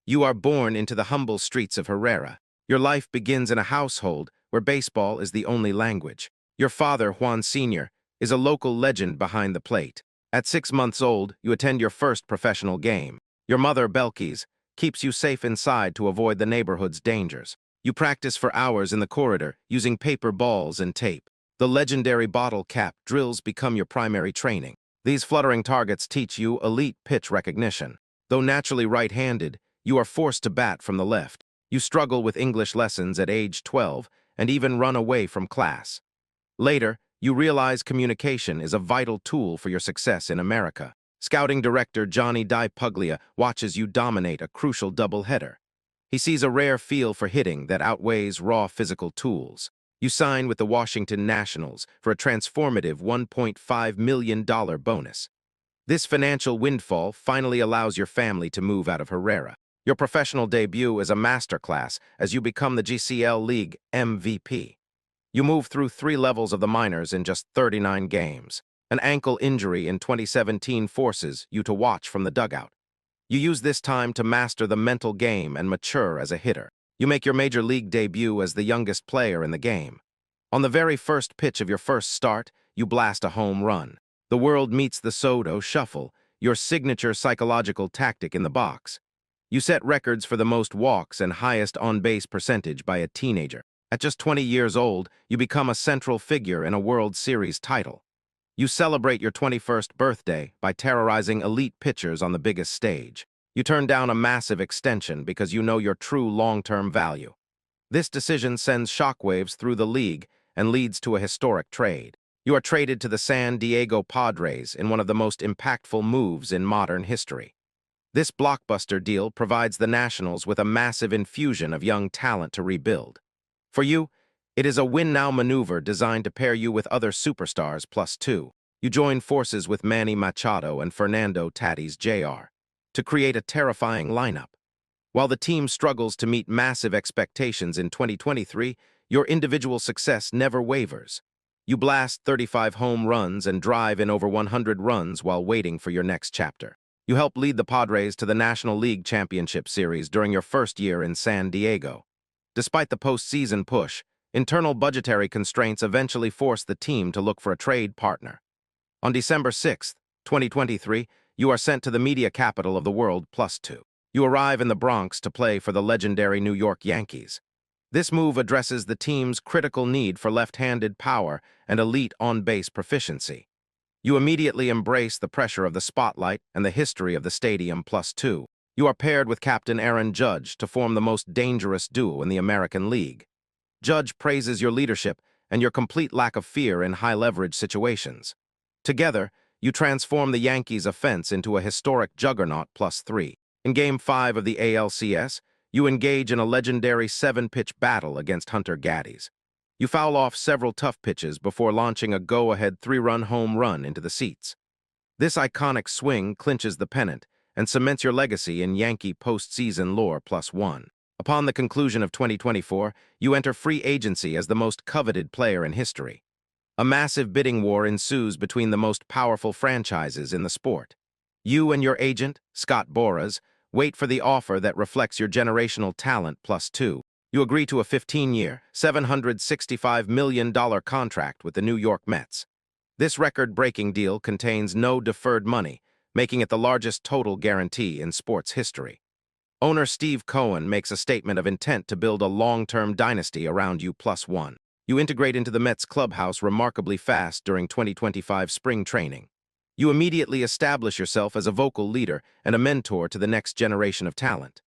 You are born into the humble streets of Herrera. Your life begins in a household where baseball is the only language. Your father, Juan Sr., is a local legend behind the plate. At 6 months old, you attend your first professional game. Your mother, Belkis, keeps you safe inside to avoid the neighborhood's dangers. You practice for hours in the corridor using paper balls and tape. The legendary bottle cap drills become your primary training. These fluttering targets teach you elite pitch recognition. Though naturally right-handed, you are forced to bat from the left. You struggle with English lessons at age 12 and even run away from class. Later, you realize communication is a vital tool for your success in America. Scouting director Johnny Di Puglia watches you dominate a crucial doubleheader. He sees a rare feel for hitting that outweighs raw physical tools. You sign with the Washington Nationals for a transformative $1.5 million bonus. This financial windfall finally allows your family to move out of Herrera. Your professional debut is a masterclass as you become the GCL League MVP. You move through 3 levels of the minors in just 39 games. An ankle injury in 2017 forces you to watch from the dugout. You use this time to master the mental game and mature as a hitter. You make your major league debut as the youngest player in the game. On the very first pitch of your first start, you blast a home run. The world meets the Soto shuffle, your signature psychological tactic in the box. You set records for the most walks and highest on-base percentage by a teenager. At just 20 years old, you become a central figure in a World Series title. You celebrate your 21st birthday by terrorizing elite pitchers on the biggest stage. You turn down a massive extension because you know your true long-term value. This decision sends shockwaves through the league and leads to a historic trade. You are traded to the San Diego Padres in one of the most impactful moves in modern history. This blockbuster deal provides the Nationals with a massive infusion of young talent to rebuild. For you, it is a win-now maneuver designed to pair you with other superstars +2. You join forces with Manny Machado and Fernando Tatis Jr. to create a terrifying lineup. While the team struggles to meet massive expectations in 2023, your individual success never wavers. You blast 35 home runs and drive in over 100 runs while waiting for your next chapter. You help lead the Padres to the National League Championship Series during your first year in San Diego. Despite the postseason push, internal budgetary constraints eventually forced the team to look for a trade partner. On December 6, 2023, you are sent to the media capital of the world +2. You arrive in the Bronx to play for the legendary New York Yankees. This move addresses the team's critical need for left-handed power and elite on-base proficiency. You immediately embrace the pressure of the spotlight and the history of the stadium +2. You are paired with Captain Aaron Judge to form the most dangerous duo in the American League. Judge praises your leadership and your complete lack of fear in high-leverage situations. Together, you transform the Yankees' offense into a historic juggernaut +3. In Game 5 of the ALCS, you engage in a legendary 7-pitch battle against Hunter Gaddis. You foul off several tough pitches before launching a go-ahead 3-run home run into the seats. This iconic swing clinches the pennant and cements your legacy in Yankee postseason lore +1. Upon the conclusion of 2024, you enter free agency as the most coveted player in history. A massive bidding war ensues between the most powerful franchises in the sport. You and your agent, Scott Boras, wait for the offer that reflects your generational talent +2. You agree to a 15-year, $765 million contract with the New York Mets. This record-breaking deal contains no deferred money, making it the largest total guarantee in sports history. Owner Steve Cohen makes a statement of intent to build a long-term dynasty around you +1. You integrate into the Mets clubhouse remarkably fast during 2025 spring training. You immediately establish yourself as a vocal leader and a mentor to the next generation of talent.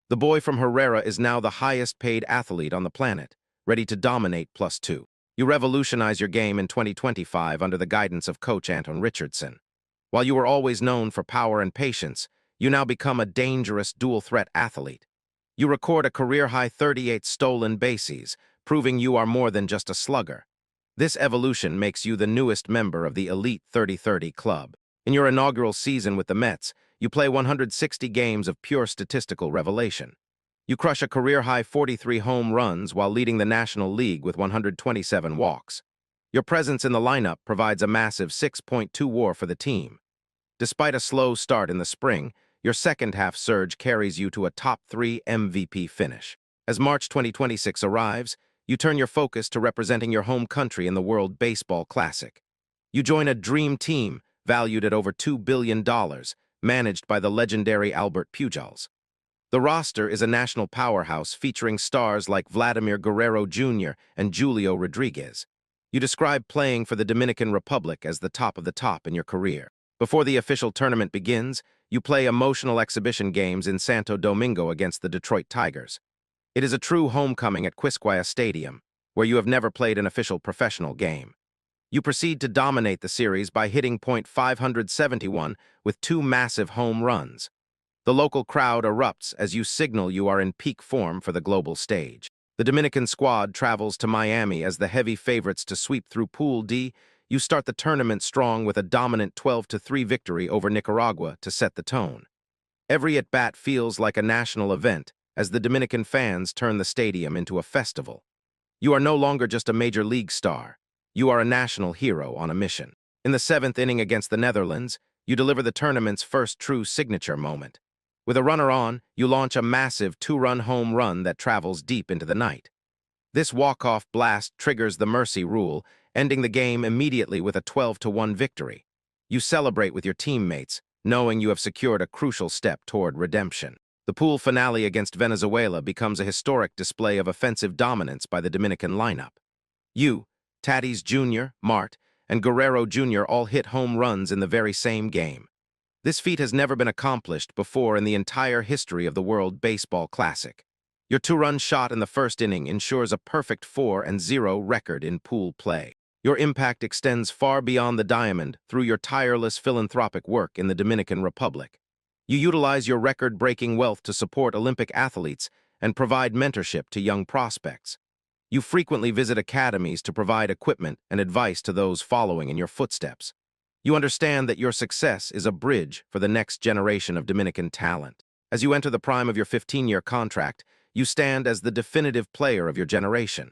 The boy from Herrera is now the highest-paid athlete on the planet, ready to dominate +2. You revolutionize your game in 2025 under the guidance of Coach Anton Richardson. While you were always known for power and patience, you now become a dangerous dual-threat athlete. You record a career-high 38 stolen bases, proving you are more than just a slugger. This evolution makes you the newest member of the elite 30-30 club. In your inaugural season with the Mets, you play 160 games of pure statistical revelation. You crush a career-high 43 home runs while leading the National League with 127 walks. Your presence in the lineup provides a massive 6.2 WAR for the team. Despite a slow start in the spring, Your second-half surge carries you to a top-3 MVP finish. As March 2026 arrives, you turn your focus to representing your home country in the World Baseball Classic. You join a dream team valued at over $2 billion, managed by the legendary Albert Pujols. The roster is a national powerhouse featuring stars like Vladimir Guerrero Jr. and Julio Rodriguez. You describe playing for the Dominican Republic as the top in your career. Before the official tournament begins, you play emotional exhibition games in Santo Domingo against the Detroit Tigers. It is a true homecoming at Quisqueya Stadium, where you have never played an official professional game. You proceed to dominate the series by hitting .571 with 2 massive home runs. The local crowd erupts as you signal you are in peak form for the global stage. The Dominican squad travels to Miami as the heavy favorites to sweep through Pool D. You start the tournament strong with a dominant 12-3 victory over Nicaragua to set the tone. Every at-bat feels like a national event as the Dominican fans turn the stadium into a festival. You are no longer just a major league star. You are a national hero on a mission. In the 7th inning against the Netherlands, you deliver the tournament's first true signature moment. With a runner on, you launch a massive 2-run home run that travels deep into the night. This walk-off blast triggers the mercy rule, ending the game immediately with a 12-1 victory. You celebrate with your teammates, knowing you have secured a crucial step toward redemption. The pool finale against Venezuela becomes a historic display of offensive dominance by the Dominican lineup. You, Tatis Jr., Mart, and Guerrero Jr. all hit home runs in the very same game. This feat has never been accomplished before in the entire history of the World Baseball Classic. Your 2-run shot in the first inning ensures a perfect 4-0 record in pool play. Your impact extends far beyond the diamond through your tireless philanthropic work in the Dominican Republic. You utilize your record-breaking wealth to support Olympic athletes and provide mentorship to young prospects. You frequently visit academies to provide equipment and advice to those following in your footsteps. You understand that your success is a bridge for the next generation of Dominican talent. As you enter the prime of your 15-year contract, you stand as the definitive player of your generation.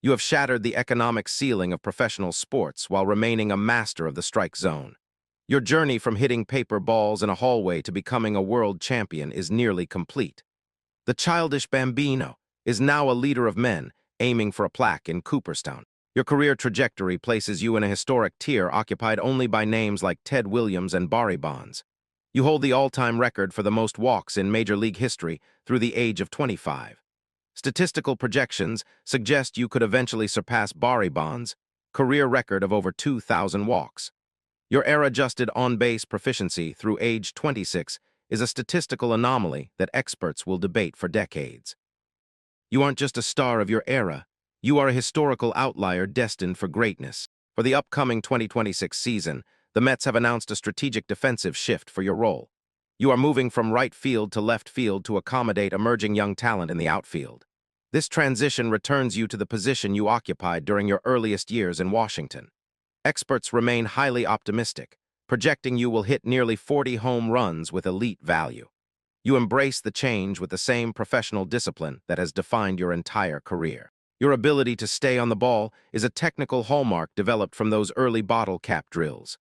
You have shattered the economic ceiling of professional sports while remaining a master of the strike zone. Your journey from hitting paper balls in a hallway to becoming a world champion is nearly complete. The Childish Bambino is now a leader of men, aiming for a plaque in Cooperstown. Your career trajectory places you in a historic tier occupied only by names like Ted Williams and Barry Bonds. You hold the all-time record for the most walks in Major League history through the age of 25. Statistical projections suggest you could eventually surpass Barry Bonds' career record of over 2,000 walks. Your error-adjusted on-base proficiency through age 26 is a statistical anomaly that experts will debate for decades. You aren't just a star of your era, you are a historical outlier destined for greatness. For the upcoming 2026 season, the Mets have announced a strategic defensive shift for your role. You are moving from right field to left field to accommodate emerging young talent in the outfield. This transition returns you to the position you occupied during your earliest years in Washington. Experts remain highly optimistic, projecting you will hit nearly 40 home runs with elite value. You embrace the change with the same professional discipline that has defined your entire career. Your ability to stay on the ball is a technical hallmark developed from those early bottle cap drills.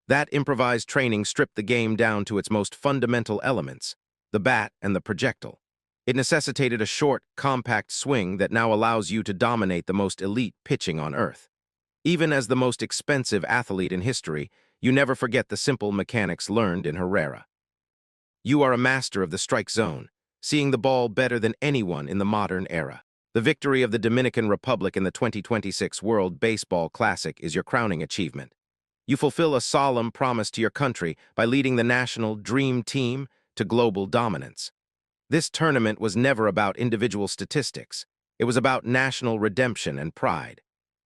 That improvised training stripped the game down to its most fundamental elements, the bat and the projectile. It necessitated a short, compact swing that now allows you to dominate the most elite pitching on earth. Even as the most expensive athlete in history, you never forget the simple mechanics learned in Herrera. You are a master of the strike zone, seeing the ball better than anyone in the modern era. The victory of the Dominican Republic in the 2026 World Baseball Classic is your crowning achievement. You fulfill a solemn promise to your country by leading the national dream team to global dominance. This tournament was never about individual statistics. It was about national redemption and pride.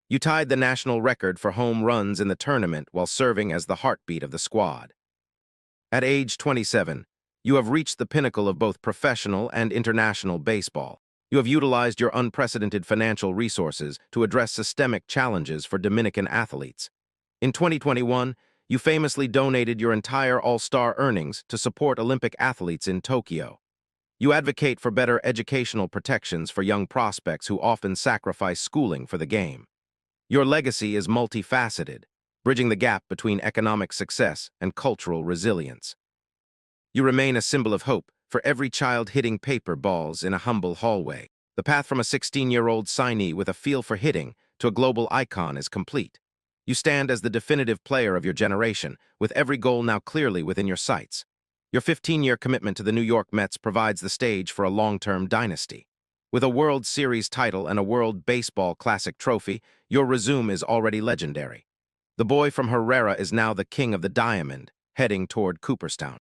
You tied the national record for home runs in the tournament while serving as the heartbeat of the squad. At age 27, you have reached the pinnacle of both professional and international baseball. You have utilized your unprecedented financial resources to address systemic challenges for Dominican athletes. In 2021, you famously donated your entire all-star earnings to support Olympic athletes in Tokyo. You advocate for better educational protections for young prospects who often sacrifice schooling for the game. Your legacy is multifaceted, bridging the gap between economic success and cultural resilience. You remain a symbol of hope for every child hitting paper balls in a humble hallway. The path from a 16-year-old signee with a feel for hitting to a global icon is complete. You stand as the definitive player of your generation, with every goal now clearly within your sights. Your 15-year commitment to the New York Mets provides the stage for a long-term dynasty. With a World Series title and a World Baseball Classic trophy, your resume is already legendary. The boy from Herrera is now the king of the diamond, heading toward Cooperstown.